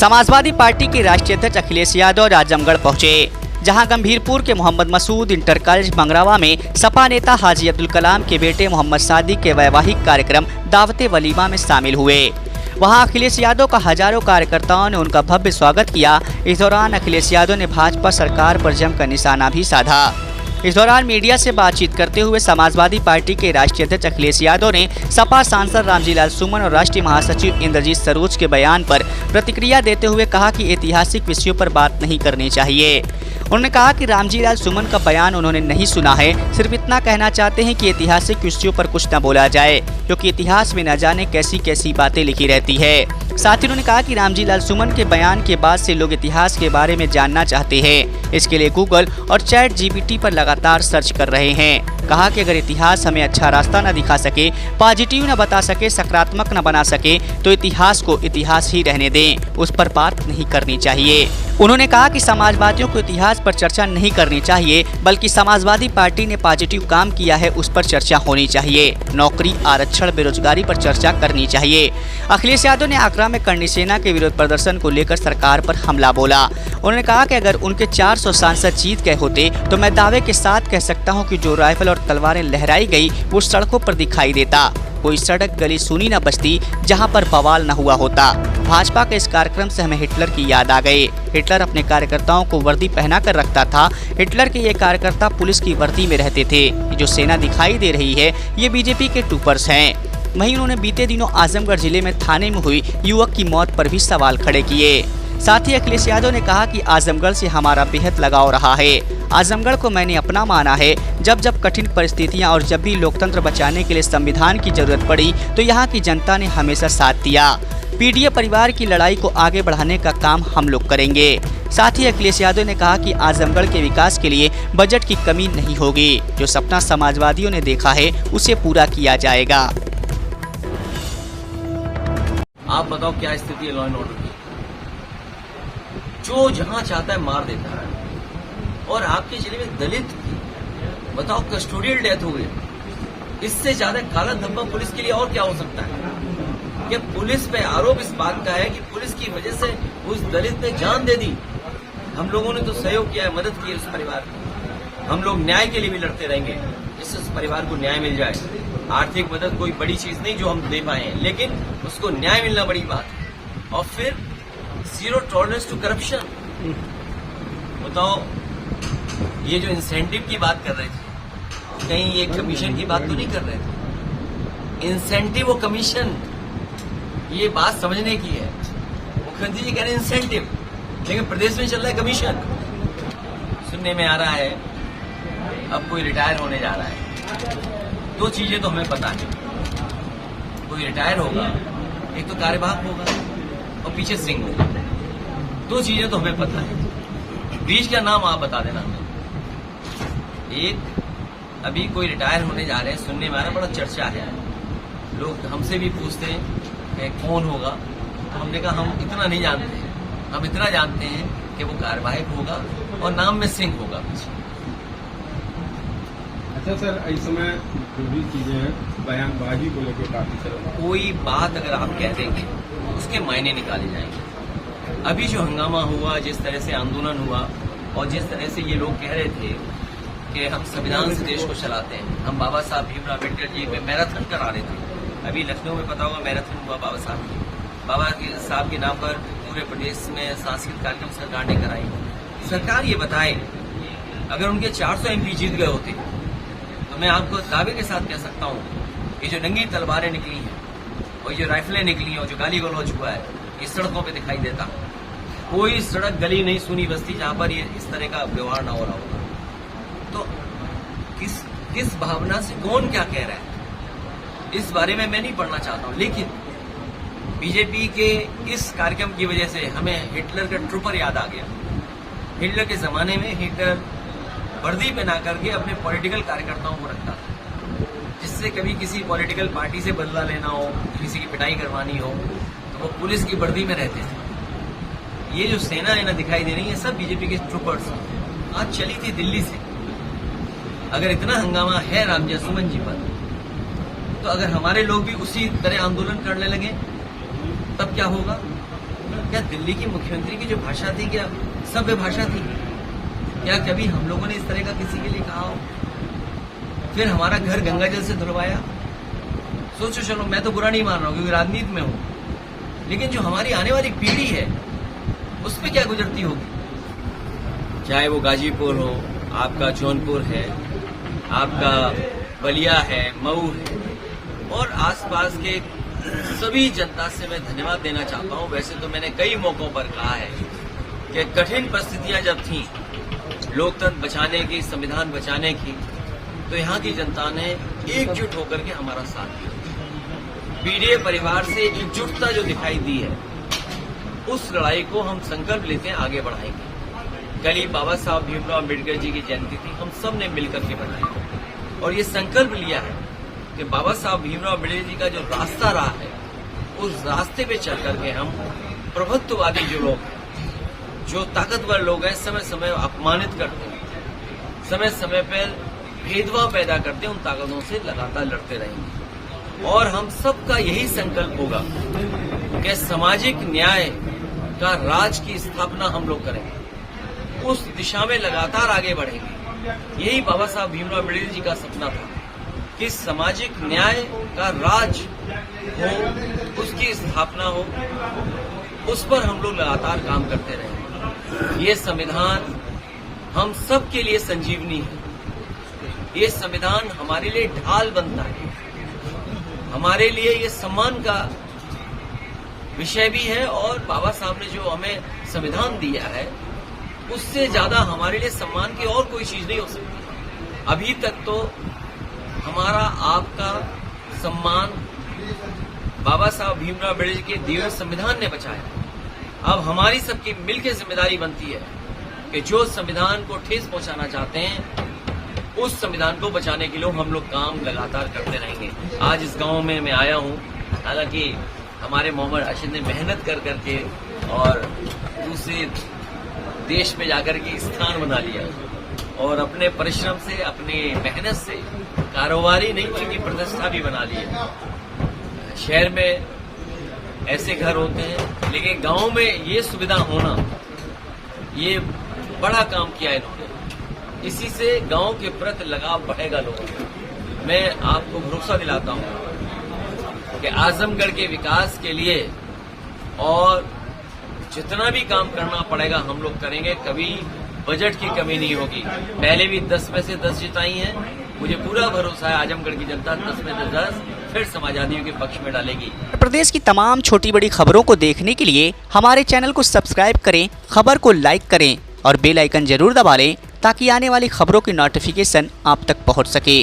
Samajwadi party के राष्ट्रीय अध्यक्ष अखिलेश यादव आजमगढ़ पहुंचे, जहां गंभीरपुर के मोहम्मद मसूद इंटर कॉलेज मंगरावा में सपा नेता हाजी अब्दुल कलाम के बेटे मोहम्मद सादिक के वैवाहिक कार्यक्रम दावते वलीमा में शामिल हुए। वहां अखिलेश यादव का हजारों कार्यकर्ताओं ने उनका भव्य स्वागत किया। इस दौरान अखिलेश यादव ने भाजपा सरकार पर जमकर निशाना भी साधा। इस दौरान मीडिया से बातचीत करते हुए समाजवादी पार्टी के राष्ट्रीय अध्यक्ष अखिलेश यादव ने सपा सांसद रामजीलाल सुमन और राष्ट्रीय महासचिव इंद्रजीत सरोज के बयान पर प्रतिक्रिया देते हुए कहा कि ऐतिहासिक विषयों पर बात नहीं करनी चाहिए। उन्होंने कहा कि रामजीलाल सुमन का बयान उन्होंने नहीं सुना है, सिर्फ इतना कहना चाहते हैं कि ऐतिहासिक विषयों पर कुछ न बोला जाए, क्योंकि इतिहास में न जाने कैसी कैसी बातें लिखी रहती है। साथ ही उन्होंने कहा कि रामजीलाल सुमन के बयान के बाद से लोग इतिहास के बारे में जानना चाहते हैं। इसके लिए गूगल और चैट जीपीटी पर लगातार सर्च कर रहे हैं। कहा कि अगर इतिहास हमें अच्छा रास्ता न दिखा सके, पॉजिटिव न बता सके, सकारात्मक न बना सके, तो इतिहास को इतिहास ही रहने दें, उस पर बात नहीं करनी चाहिए। उन्होंने कहा कि समाजवादियों को इतिहास पर चर्चा नहीं करनी चाहिए, बल्कि समाजवादी पार्टी ने पॉजिटिव काम किया है उस पर चर्चा होनी चाहिए। नौकरी, आरक्षण, बेरोजगारी पर चर्चा करनी चाहिए। अखिलेश यादव ने आगरा में करणी सेना के विरोध प्रदर्शन को लेकर सरकार पर हमला बोला। उन्होंने कहा कि अगर उनके 400 सांसद जीत गए होते तो मैं दावे के साथ कह सकता हूं कि जो राइफल और तलवारें लहराई गई वो सड़कों पर दिखाई देता। कोई सड़क गली सुनी न बचती जहां पर बवाल न हुआ होता। भाजपा के इस कार्यक्रम से हमें हिटलर की याद आ गई। हिटलर अपने कार्यकर्ताओं को वर्दी पहना कर रखता था। हिटलर के ये कार्यकर्ता पुलिस की वर्दी में रहते थे। जो सेना दिखाई दे रही है ये बीजेपी के ट्रूपर्स हैं। वहीं उन्होंने बीते दिनों आजमगढ़ जिले में थाने में हुई युवक की मौत पर भी सवाल खड़े किए। साथ ही अखिलेश यादव ने कहा कि आजमगढ़ से हमारा बेहद लगाव रहा है। आजमगढ़ को मैंने अपना माना है। जब जब कठिन परिस्थितियां और जब भी लोकतंत्र बचाने के लिए संविधान की जरूरत पड़ी तो यहाँ की जनता ने हमेशा साथ दिया। पीडीए परिवार की लड़ाई को आगे बढ़ाने का काम हम लोग करेंगे। साथ ही अखिलेश यादव ने कहा कि आजमगढ़ के विकास के लिए बजट की कमी नहीं होगी। जो सपना समाजवादियों ने देखा है उसे पूरा किया जाएगा। आप बताओ क्या स्थिति है लॉ एंड ऑर्डर की? जो जहां चाहता है मार देता है। और आपके जिले में दलित बताओ कस्टोडियल डेथ हो गई। इससे ज्यादा काला धब्बा पुलिस के लिए और क्या हो सकता है? कि पुलिस पे आरोप इस बात का है कि पुलिस की वजह से उस दलित ने जान दे दी। हम लोगों ने तो सहयोग किया है, मदद की है उस परिवार की। हम लोग न्याय के लिए भी लड़ते रहेंगे जिससे उस परिवार को न्याय मिल जाए। आर्थिक मदद कोई बड़ी चीज नहीं जो हम दे पाए हैं, लेकिन उसको न्याय मिलना बड़ी बात है। और फिर जीरो टॉलरेंस टू करप्शन। बताओ, ये जो इंसेंटिव की बात कर रहे थे, कहीं ये कमीशन की बात तो नहीं कर रहे थे? इंसेंटिव और कमीशन, ये बात समझने की है। मुख्यमंत्री जी कह रहे हैं इंसेंटिव, लेकिन प्रदेश में चल रहा है कमीशन। सुनने में आ रहा है अब कोई रिटायर होने जा रहा है। दो चीजें तो हमें पता है, कोई रिटायर होगा, एक तो कार्यवाहक होगा और पीछे सिंह होगा। दो चीजें तो हमें पता है, बीच का नाम आप बता देना हमें। एक, अभी कोई रिटायर होने जा रहे हैं, सुनने में आ रहा है, बड़ा चर्चा है। लोग हमसे भी पूछते हैं कि कौन होगा, तो हमने कहा हम इतना नहीं जानते हैं। हम इतना जानते हैं कि वो कार्यवाहक होगा और नाम में सिंह होगा पीछे। अच्छा सर, इस समय जो भी चीजें हैं, बयानबाजी को लेकर काफी सर कोई बात अगर आप कह देंगे उसके मायने निकाले जाएंगे। अभी जो हंगामा हुआ, जिस तरह से आंदोलन हुआ और जिस तरह से ये लोग कह रहे थे कि हम संविधान से देश को चलाते हैं, हम बाबा साहब भीमराव अम्बेडकर जी पे मैराथन करा रहे थे। अभी लखनऊ में पता होगा मैराथन हुआ बाबा साहब के नाम पर पूरे प्रदेश में सांस्कृतिक कार्यक्रम सरकार ने कराई। सरकार ये बताए, अगर उनके 400 एमपी जीत गए होते तो मैं आपको दावे के साथ कह सकता हूँ ये जो नंगी तलवारें निकली हैं और जो राइफलें निकली हैं और जो गाली गलौज हुआ है, ये सड़कों पे दिखाई देता। कोई सड़क गली नहीं सुनी बस्ती जहां पर ये इस तरह का व्यवहार ना हो रहा होगा। तो किस भावना से कौन क्या कह रहा है इस बारे में मैं नहीं पढ़ना चाहता हूं, लेकिन बीजेपी के इस कार्यक्रम की वजह से हमें हिटलर का ट्रूपर याद आ गया। हिटलर के जमाने में हिटलर वर्दी पहना करके अपने पॉलिटिकल कार्यकर्ताओं को रखता था, जिससे कभी किसी पॉलिटिकल पार्टी से बदला लेना हो, किसी की पिटाई करवानी हो, तो वो पुलिस की वर्दी में रहते थे। ये जो सेना है ना दिखाई दे रही है, सब बीजेपी के ट्रूपर्स आज चली थी दिल्ली से। अगर इतना हंगामा है रामजीलाल सुमन जी पर, तो अगर हमारे लोग भी उसी तरह आंदोलन करने लगे तब क्या होगा? क्या दिल्ली की मुख्यमंत्री की जो भाषा थी क्या सभ्य भाषा थी? क्या कभी हम लोगों ने इस तरह का किसी के लिए कहा हो? फिर हमारा घर गंगा जल से धुलवाया। सोचो, चलो मैं तो बुरा नहीं मान रहा हूँ क्योंकि राजनीति में हूँ, लेकिन जो हमारी आने वाली पीढ़ी है उस पर क्या गुजरती होगी? चाहे वो गाजीपुर हो, आपका जौनपुर है, आपका बलिया है, मऊ है, और आसपास के सभी जनता से मैं धन्यवाद देना चाहता हूँ। वैसे तो मैंने कई मौकों पर कहा है कि कठिन परिस्थितियां जब थीं लोकतंत्र बचाने की, संविधान बचाने की, तो यहाँ की जनता ने एकजुट होकर के हमारा साथ दिया। पीडीए परिवार से एकजुटता जो दिखाई दी है, उस लड़ाई को हम संकल्प लेते हैं आगे बढ़ाएंगे। कल ही बाबा साहब भीमराव अम्बेडकर जी की जयंती थी, हम सब ने मिलकर के बनाई और ये संकल्प लिया है कि बाबा साहब भीमराव अम्बेडकर जी का जो रास्ता रहा है, उस रास्ते पे चल करके हम प्रभुत्ववादी जो लोग हैं, जो ताकतवर लोग हैं, समय समय अपमानित करते हैं, समय समय पर भेदभाव पैदा करते हैं, उन ताकतों से लगातार लड़ते रहेंगे। और हम सबका यही संकल्प होगा कि सामाजिक न्याय का राज की स्थापना हम लोग करेंगे, उस दिशा में लगातार आगे बढ़ेंगे। यही बाबा साहब भीमराव अम्बेडकर जी का सपना था कि सामाजिक न्याय का राज हो, उसकी स्थापना हो, उस पर हम लोग लगातार काम करते रहेंगे। ये संविधान हम सब के लिए संजीवनी है। ये संविधान हमारे लिए ढाल बनता है, हमारे लिए ये सम्मान का विषय भी है। और बाबा साहब ने जो हमें संविधान दिया है, उससे ज्यादा हमारे लिए सम्मान की और कोई चीज नहीं हो सकती। अभी तक तो हमारा आपका सम्मान बाबा साहब भीमराव अम्बेडकर के दिए हुए संविधान ने बचाया। अब हमारी सबकी मिलकर जिम्मेदारी बनती है कि जो संविधान को ठेस पहुंचाना चाहते हैं, उस संविधान को बचाने के लिए हम लोग काम लगातार करते रहेंगे। आज इस गांव में मैं आया हूं, हालांकि हमारे मोहम्मद अरशद ने मेहनत कर करके और दूसरे देश में जाकर के स्थान बना लिया और अपने परिश्रम से, अपनी मेहनत से कारोबारी नहीं बल्कि प्रतिष्ठा भी बना ली है। शहर में ऐसे घर होते हैं, लेकिन गांव में ये सुविधा होना, ये बड़ा काम किया इन्होंने। इसी से गांव के प्रति लगाव बढ़ेगा लोगों में। मैं आपको भरोसा दिलाता हूं कि आजमगढ़ के विकास के लिए और जितना भी काम करना पड़ेगा हम लोग करेंगे। कभी बजट की कमी नहीं होगी। पहले भी 10 में से 10 जिताई हैं। मुझे पूरा भरोसा है आजमगढ़ की जनता 10 में से 10 फिर समाजवादियों के पक्ष में डालेगी। प्रदेश की तमाम छोटी बड़ी खबरों को देखने के लिए हमारे चैनल को सब्सक्राइब करें, खबर को लाइक करें और बेल आइकन जरूर दबा लें ताकि आने वाली खबरों की नोटिफिकेशन आप तक पहुंच सके।